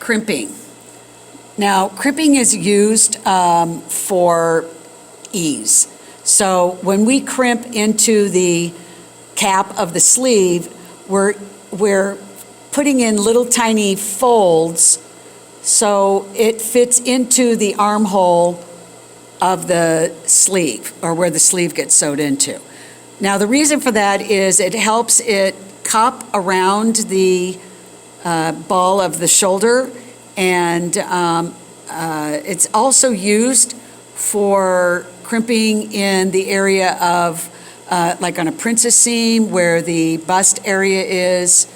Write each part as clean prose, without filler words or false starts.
crimping. Now, crimping is used for ease. So when we crimp into the cap of the sleeve, we're putting in little tiny folds so it fits into the armhole of the sleeve, or where the sleeve gets sewed into. Now, the reason for that is it helps it cup around the ball of the shoulder, and it's also used for crimping in the area of, like on a princess seam where the bust area is.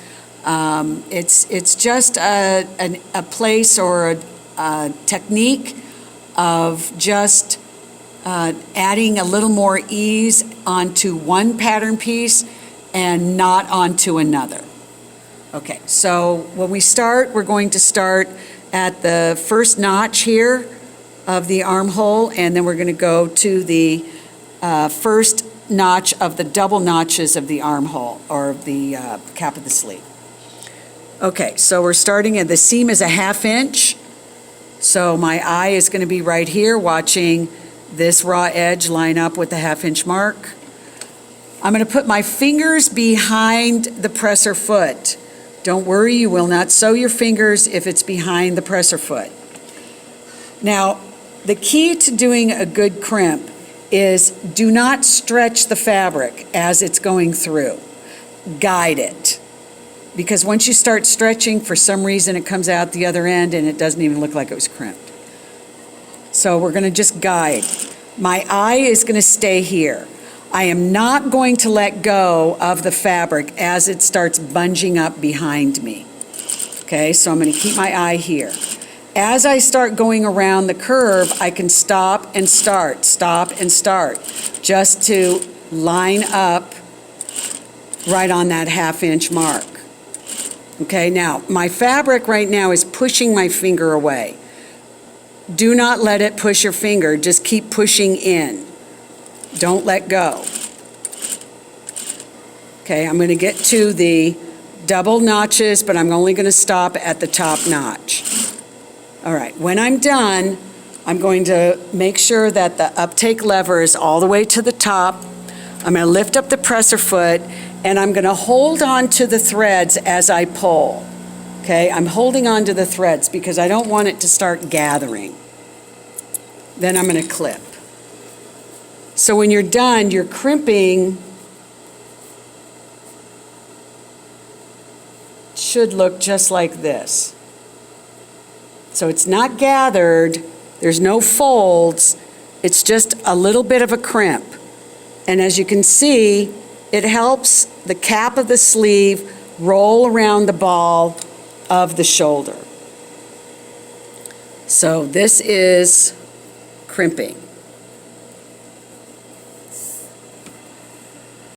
It's just a place or a technique of just adding a little more ease onto one pattern piece and not onto another. Okay, so when we start, we're going to start at the first notch here of the armhole, and then we're going to go to the first notch of the double notches of the armhole, or the cap of the sleeve. Okay, so we're starting at the seam is a 1/2 inch. So my eye is going to be right here watching this raw edge line up with the 1/2 inch mark. I'm going to put my fingers behind the presser foot. Don't worry, you will not sew your fingers if it's behind the presser foot. Now, the key to doing a good crimp is do not stretch the fabric as it's going through. Guide it. Because once you start stretching, for some reason it comes out the other end and it doesn't even look like it was crimped. So we're going to just guide. My eye is going to stay here. I am not going to let go of the fabric as it starts bunging up behind me. Okay, so I'm going to keep my eye here. As I start going around the curve, I can stop and start, just to line up right on that 1/2 inch mark. Okay, now my fabric right now is pushing my finger away. Do not let it push your finger, just keep pushing in. Don't let go. Okay, I'm going to get to the double notches, but I'm only going to stop at the top notch. All right, when I'm done, I'm going to make sure that the uptake lever is all the way to the top. I'm going to lift up the presser foot, and I'm going to hold on to the threads as I pull. Okay, I'm holding on to the threads because I don't want it to start gathering. Then I'm going to clip. So when you're done, your crimping should look just like this. So it's not gathered, there's no folds, it's just a little bit of a crimp. And as you can see, it helps the cap of the sleeve roll around the ball of the shoulder. So this is crimping.